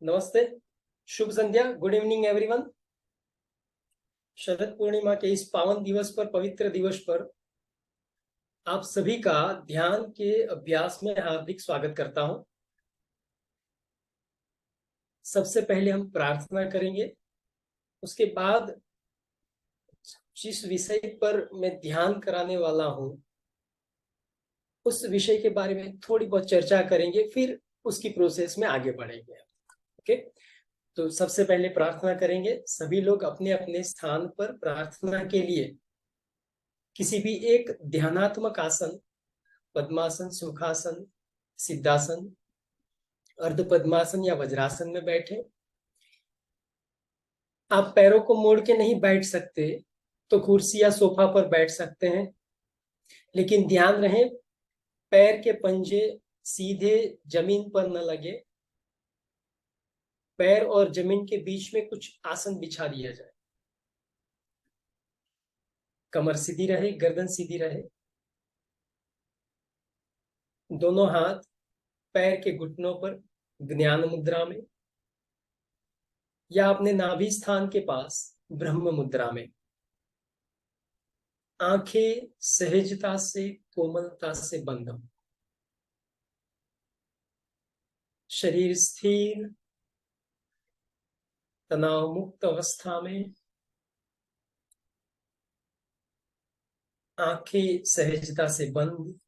नमस्ते, शुभ संध्या, good evening everyone. Sharad Purnima के इस पावन दिवस पर, पवित्र दिवस पर आप सभी का ध्यान के अभ्यास में हार्दिक स्वागत करता हूं। सबसे पहले हम प्रार्थना करेंगे। उसके बाद जिस विषय पर मैं ध्यान कराने वाला हूं उस विषय के बारे में थोड़ी बहुत चर्चा करेंगे, फिर उसकी प्रोसेस में आगे बढ़ेंगे। ओके, तो सबसे पहले प्रार्थना करेंगे। सभी लोग अपने अपने स्थान पर प्रार्थना के लिए किसी भी एक ध्यानात्मक आसन, पद्मासन, सुखासन, सिद्धासन, अर्ध पद्मासन या वज्रासन में बैठे। आप पैरों को मोड़ के नहीं बैठ सकते तो कुर्सी या सोफा पर बैठ सकते हैं, लेकिन ध्यान रहे पैर के पंजे सीधे जमीन पर न लगे। पैर और जमीन के बीच में कुछ आसन बिछा दिया जाए। कमर सीधी रहे, गर्दन सीधी रहे। दोनों हाथ पैर के घुटनों पर ज्ञान मुद्रा में या अपने नाभि स्थान के पास ब्रह्म मुद्रा में। आंखें सहजता से, कोमलता से बंद हो। शरीर स्थिर, तनाव मुक्त अवस्था में। आंखें सहजता से बंद,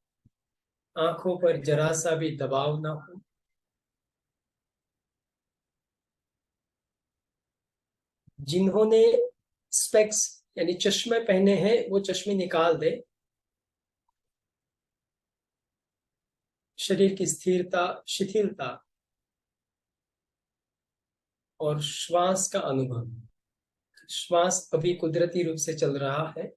आंखों पर जरा सा भी दबाव ना हो। जिन्होंने स्पेक्स यानी चश्मे पहने हैं वो चश्मे निकाल दे। शरीर की स्थिरता, शिथिलता और श्वास का अनुभव। श्वास अभी कुदरती रूप से चल रहा है।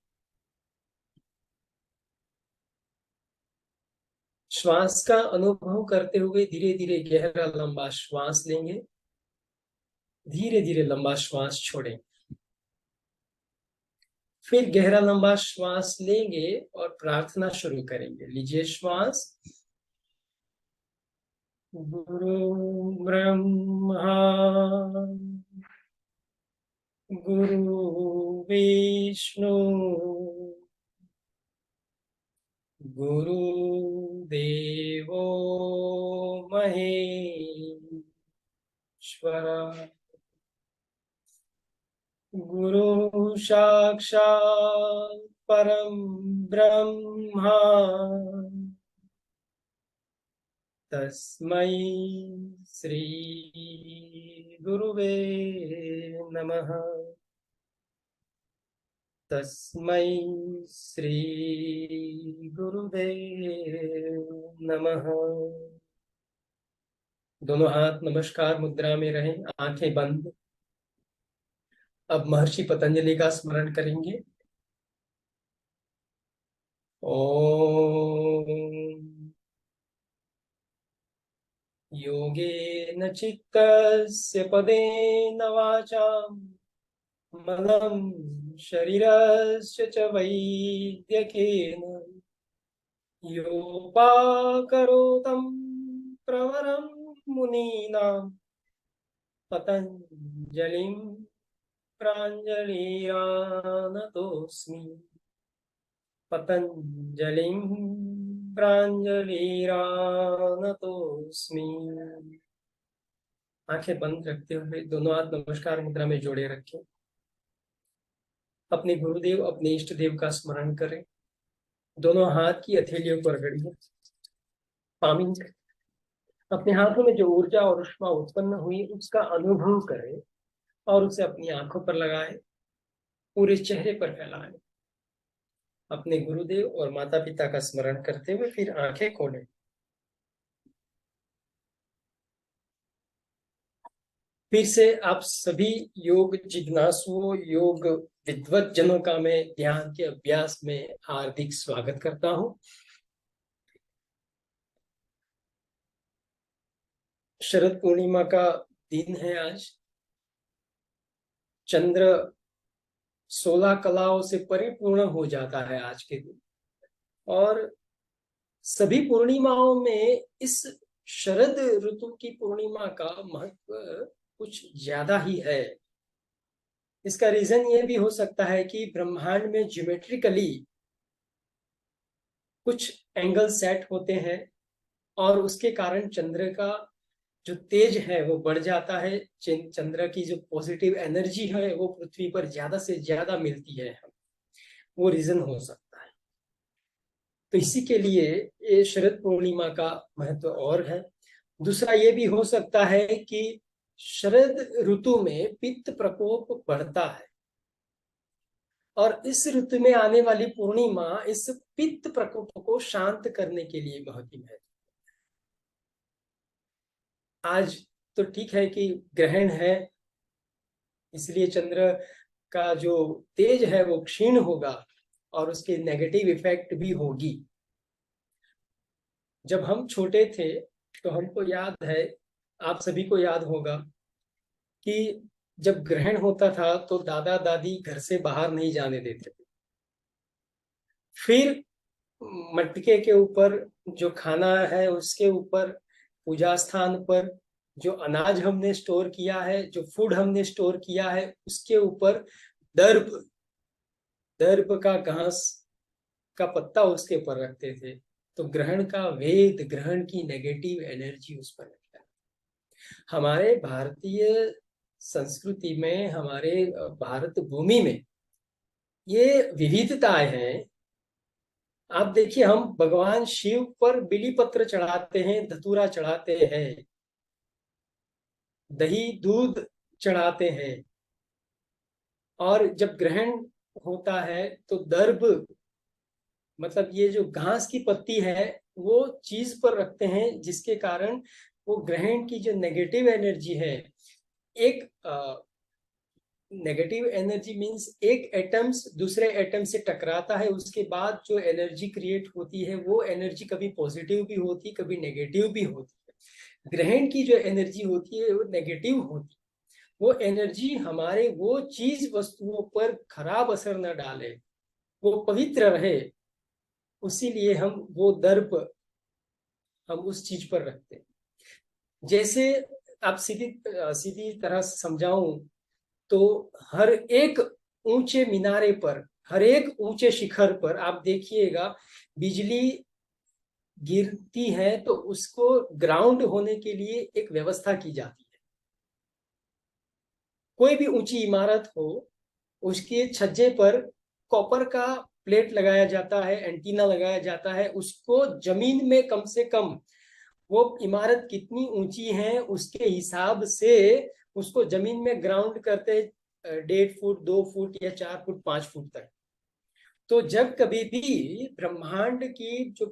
श्वास का अनुभव करते हुए धीरे धीरे गहरा लंबा श्वास लेंगे, धीरे धीरे लंबा श्वास छोड़ें। फिर गहरा लंबा श्वास लेंगे और प्रार्थना शुरू करेंगे। लीजिए श्वास। गुरु ब्रह्मा गुरु विष्णु गुरु देवो महेश्वर, गुरु साक्षात् परम ब्रह्मा, तस्मै श्री गुरुवे नमः। तस्मै श्री गुरुदेव नमः। दोनों हाथ नमस्कार मुद्रा में रहें, आंखें बंद। अब महर्षि पतंजलि का स्मरण करेंगे। ओम योगेन चित्तस्य पदेन वाचां मलं शरीरस्य च वैद्यकेन योपाकरोतं प्रवरं मुनीनां पतञ्जलिं प्राञ्जलिरानतोऽस्मि। पतञ्जलिं प्राञ्जलिरानतोऽस्मि। आंखें बंद रखते हुए दोनों हाथ नमस्कार मुद्रा में जोड़े रखें। अपने गुरुदेव, अपने इष्ट देव का स्मरण करें। दोनों हाथ की हथेलियों पर रगड़िए। पामिंग। अपने हाथों में जो ऊर्जा और ऊष्मा उत्पन्न हुई उसका अनुभव करें और उसे अपनी आंखों पर लगाएं, पूरे चेहरे पर फैलाएं। अपने गुरुदेव और माता पिता का स्मरण करते हुए फिर आंखें खोलें। फिर से आप सभी योग जिज्ञासुओं, योग विद्वत जनों का मैं ध्यान के अभ्यास में हार्दिक स्वागत करता हूं। शरद पूर्णिमा का दिन है आज। चंद्र 16 कलाओं से परिपूर्ण हो जाता है आज के दिन, और सभी पूर्णिमाओं में इस शरद ऋतु की पूर्णिमा का महत्व कुछ ज्यादा ही है। इसका रीजन ये भी हो सकता है कि ब्रह्मांड में ज्योमेट्रिकली कुछ एंगल सेट होते हैं और उसके कारण चंद्र का जो तेज है वो बढ़ जाता है। चंद्र की जो पॉजिटिव एनर्जी है वो पृथ्वी पर ज्यादा से ज्यादा मिलती है, वो रीजन हो सकता है। तो इसी के लिए ये शरद पूर्णिमा का महत्व और है। दूसरा ये भी हो सकता है कि शरद ऋतु में पित्त प्रकोप बढ़ता है और इस ऋतु में आने वाली पूर्णिमा इस पित्त प्रकोप को शांत करने के लिए बहुत ही महत्व। आज तो ठीक है कि ग्रहण है, इसलिए चंद्र का जो तेज है वो क्षीण होगा और उसके नेगेटिव इफेक्ट भी होगी। जब हम छोटे थे तो हमको याद है, आप सभी को याद होगा कि जब ग्रहण होता था तो दादा दादी घर से बाहर नहीं जाने देते थे। फिर मटके के ऊपर जो खाना है उसके ऊपर, पूजा स्थान पर जो अनाज हमने स्टोर किया है, जो फूड हमने स्टोर किया है, उसके ऊपर दर्प दर्प का घास का पत्ता उसके ऊपर रखते थे। तो ग्रहण का वेद, ग्रहण की नेगेटिव एनर्जी उस पर लगता है। हमारे भारतीय संस्कृति में, हमारे भारत भूमि में ये विविधताएं हैं। आप देखिए, हम भगवान शिव पर बिली पत्र चढ़ाते हैं, धतूरा चढ़ाते हैं, दही दूध चढ़ाते हैं, और जब ग्रहण होता है तो दर्भ, मतलब ये जो घास की पत्ती है, वो चीज पर रखते हैं, जिसके कारण वो ग्रहण की जो नेगेटिव एनर्जी है, एक नेगेटिव एनर्जी मींस एक एटम्स दूसरे एटम से टकराता है, उसके बाद जो एनर्जी क्रिएट होती है वो एनर्जी कभी पॉजिटिव भी होती, कभी नेगेटिव भी होती है। ग्रहण की जो एनर्जी होती है वो नेगेटिव होती है। वो एनर्जी हमारे वो चीज वस्तुओं पर खराब असर न डाले, वो पवित्र रहे, उसीलिए हम वो दर्प हम उस चीज पर रखते हैं। जैसे आप सीधी सीधी तरह समझाऊं तो हर एक ऊंचे मीनारे पर, हर एक ऊंचे शिखर पर आप देखिएगा, बिजली गिरती है तो उसको ग्राउंड होने के लिए एक व्यवस्था की जाती है। कोई भी ऊंची इमारत हो, उसके छज्जे पर कॉपर का प्लेट लगाया जाता है, एंटीना लगाया जाता है, उसको जमीन में कम से कम, वो इमारत कितनी ऊंची है उसके हिसाब से उसको जमीन में ग्राउंड करते, 1.5 फुट, 2 फुट या 4 फुट, 5 फुट तक। तो जब कभी भी ब्रह्मांड की जो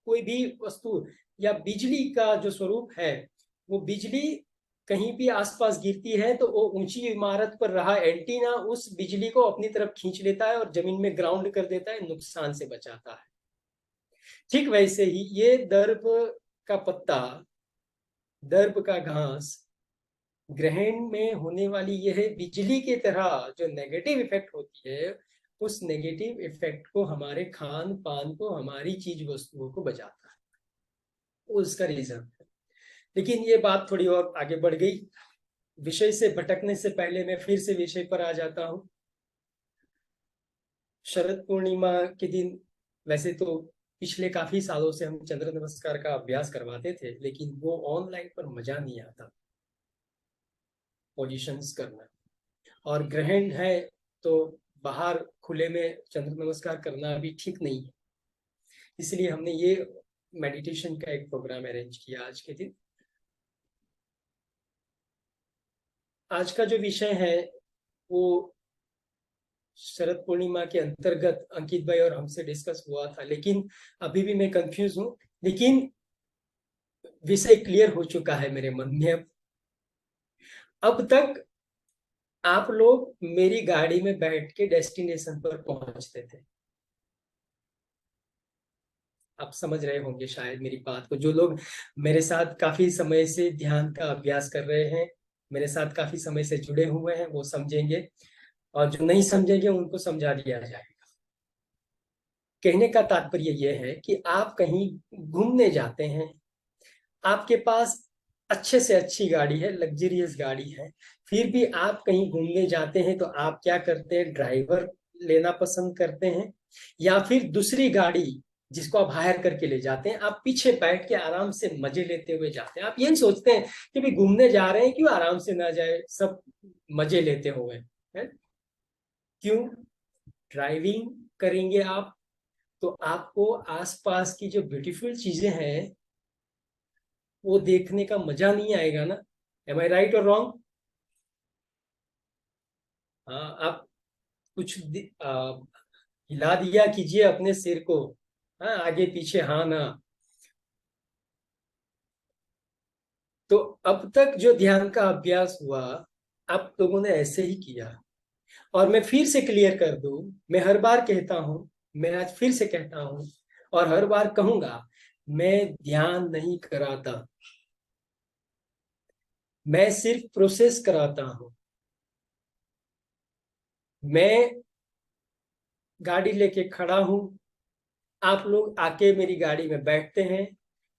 कोई भी वस्तु या बिजली का जो स्वरूप है, वो बिजली कहीं भी आसपास गिरती है तो वो ऊंची इमारत पर रहा एंटीना उस बिजली को अपनी तरफ खींच लेता है और जमीन में ग्राउंड कर देता है, नुकसान से बचाता है। ठीक वैसे ही ये दर्प का पत्ता, दर्प का घास, ग्रहण में होने वाली यह बिजली की तरह जो नेगेटिव इफेक्ट होती है, उस नेगेटिव इफेक्ट को, हमारे खान पान को, हमारी चीज वस्तुओं को बचाता है, उसका रीजन है। लेकिन ये बात थोड़ी और आगे बढ़ गई। विषय से भटकने से पहले मैं फिर से विषय पर आ जाता हूँ। शरद पूर्णिमा के दिन वैसे तो पिछले काफी सालों से हम चंद्र नमस्कार का अभ्यास करवाते थे, लेकिन वो ऑनलाइन पर मजा नहीं आता पोजिशंस करना, और ग्रहण है तो बाहर खुले में चंद्र नमस्कार करना भी ठीक नहीं है। इसलिए हमने ये मेडिटेशन का एक प्रोग्राम अरेंज किया आज के दिन। आज का जो विषय है वो शरद पूर्णिमा के अंतर्गत अंकित भाई और हमसे डिस्कस हुआ था, लेकिन अभी भी मैं कंफ्यूज हूँ, लेकिन विषय क्लियर हो चुका है मेरे मन में। अब तक आप लोग मेरी गाड़ी में बैठ के डेस्टिनेशन पर पहुंचते थे। आप समझ रहे होंगे शायद मेरी बात को, जो लोग मेरे साथ काफी समय से ध्यान का अभ्यास कर रहे हैं, मेरे साथ काफी समय से जुड़े हुए हैं, वो समझेंगे, और जो नहीं समझेंगे उनको समझा दिया जाएगा। कहने का तात्पर्य यह है कि आप कहीं घूमने जाते हैं, आपके पास अच्छे से अच्छी गाड़ी है, लग्जरियस गाड़ी है, फिर भी आप कहीं घूमने जाते हैं तो आप क्या करते हैं, ड्राइवर लेना पसंद करते हैं या फिर दूसरी गाड़ी जिसको आप हायर करके ले जाते हैं, आप पीछे बैठ के आराम से मजे लेते हुए जाते हैं। आप यही सोचते हैं कि भाई घूमने जा रहे हैं, क्यों आराम से ना जाए, सब मजे लेते हुए है। क्यों? ड्राइविंग करेंगे आप तो आपको आसपास की जो ब्यूटीफुल चीजें हैं वो देखने का मजा नहीं आएगा ना। एम आई राइट और रॉन्ग? हाँ, आप कुछ हिला दिया कीजिए अपने सिर को, हाँ, आगे पीछे हाँ ना। तो अब तक जो ध्यान का अभ्यास हुआ आप लोगों ने ऐसे ही किया। और मैं फिर से क्लियर कर दूं, मैं हर बार कहता हूं, मैं आज फिर से कहता हूं और हर बार कहूंगा, मैं ध्यान नहीं कराता, मैं सिर्फ प्रोसेस कराता हूं। मैं गाड़ी लेके खड़ा हूं, आप लोग आके मेरी गाड़ी में बैठते हैं,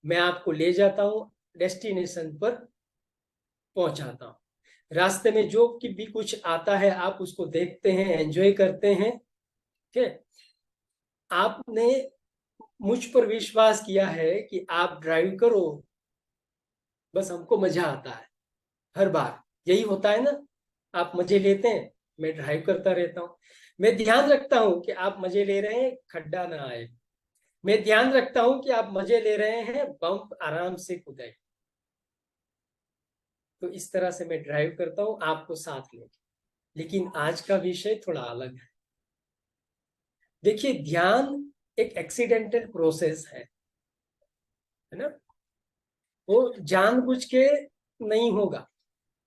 मैं आपको ले जाता हूं, डेस्टिनेशन पर पहुंचाता हूं। रास्ते में जो कि भी कुछ आता है आप उसको देखते हैं, एंजॉय करते हैं। ठीक है? आपने मुझ पर विश्वास किया है कि आप ड्राइव करो, बस हमको मजा आता है। हर बार यही होता है ना, आप मजे लेते हैं, मैं ड्राइव करता रहता हूँ। मैं ध्यान रखता हूँ कि आप मजे ले रहे हैं, खड्डा ना आए। मैं ध्यान रखता हूँ कि आप मजे ले रहे हैं, बम्प आराम से कूदे। तो इस तरह से मैं ड्राइव करता हूँ आपको साथ लेके। लेकिन आज का विषय थोड़ा अलग है। देखिए, ध्यान एक एक्सीडेंटल प्रोसेस है ना। वो जानबूझ के नहीं होगा,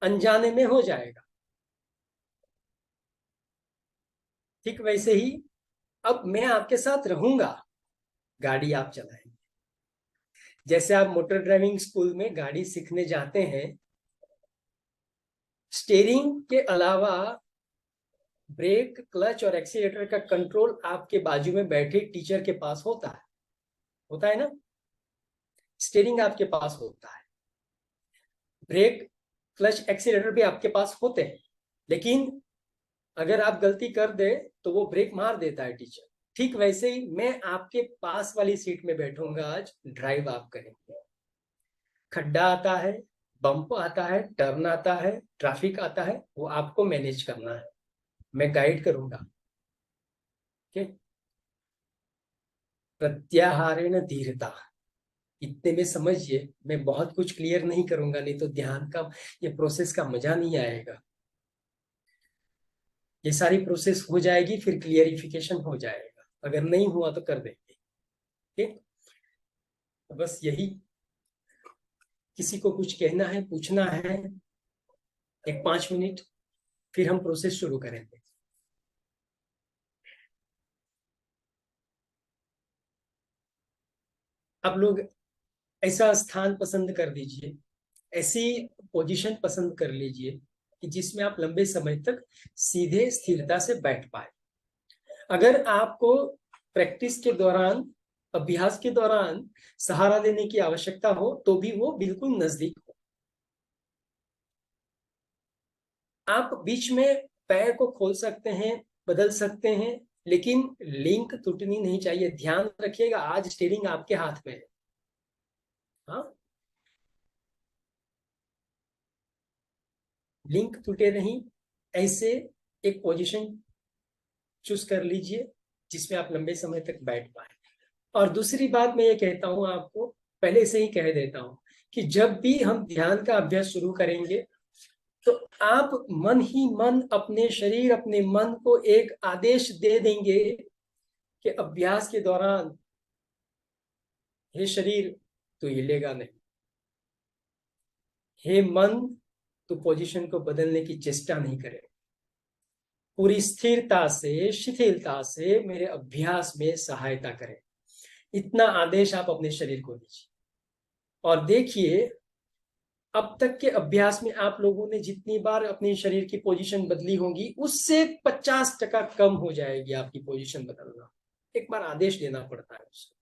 अनजाने में हो जाएगा। ठीक वैसे ही अब मैं आपके साथ रहूंगा, गाड़ी आप चलाएंगे। जैसे आप मोटर ड्राइविंग स्कूल में गाड़ी सीखने जाते हैं, स्टीयरिंग के अलावा ब्रेक, क्लच और एक्सीलेटर का कंट्रोल आपके बाजू में बैठे टीचर के पास होता है ना। स्टीयरिंग आपके पास होता है, ब्रेक, क्लच, एक्सीलेटर भी आपके पास होते हैं, लेकिन अगर आप गलती कर दे तो वो ब्रेक मार देता है टीचर। ठीक वैसे ही मैं आपके पास वाली सीट में बैठूंगा, आज ड्राइव आप करेंगे। खड्डा आता है, बम्प आता है, टर्न आता है, ट्रैफिक आता है, वो आपको मैनेज करना है, मैं गाइड करूंगा। ठीक? प्रत्याहारेण धीरता, इतने में समझिए। मैं बहुत कुछ क्लियर नहीं करूंगा, नहीं तो ध्यान का ये प्रोसेस का मजा नहीं आएगा। ये सारी प्रोसेस हो जाएगी फिर क्लियरिफिकेशन हो जाएगा, अगर नहीं हुआ तो कर देंगे। ठीक? तो बस यही, किसी को कुछ कहना है, पूछना है? एक 5 मिनट, फिर हम प्रोसेस शुरू करेंगे। आप लोग ऐसा स्थान पसंद कर दीजिए, ऐसी पोजीशन पसंद कर लीजिए कि जिसमें आप लंबे समय तक सीधे स्थिरता से बैठ पाए। अगर आपको प्रैक्टिस के दौरान, अभ्यास के दौरान सहारा लेने की आवश्यकता हो तो भी वो बिल्कुल नजदीक हो। आप बीच में पैर को खोल सकते हैं, बदल सकते हैं, लेकिन लिंक टूटनी नहीं चाहिए। ध्यान रखिएगा, आज स्टीयरिंग आपके हाथ में है। हाँ, लिंक टूटे नहीं, ऐसे एक पोजीशन चूज कर लीजिए जिसमें आप लंबे समय तक बैठ पाए। और दूसरी बात मैं ये कहता हूं आपको, पहले से ही कह देता हूं, कि जब भी हम ध्यान का अभ्यास शुरू करेंगे तो आप मन ही मन अपने शरीर, अपने मन को एक आदेश दे देंगे कि अभ्यास के दौरान, हे शरीर तू हिलेगा नहीं, हे मन तू पोजीशन को बदलने की चेष्टा नहीं करे, पूरी स्थिरता से, शिथिलता से मेरे अभ्यास में सहायता करें। इतना आदेश आप अपने शरीर को दीजिए। और देखिए, अब तक के अभ्यास में आप लोगों ने जितनी बार अपने शरीर की पोजीशन बदली होगी, उससे 50% कम हो जाएगी आपकी पोजीशन बदलना। एक बार आदेश देना पड़ता है उसको।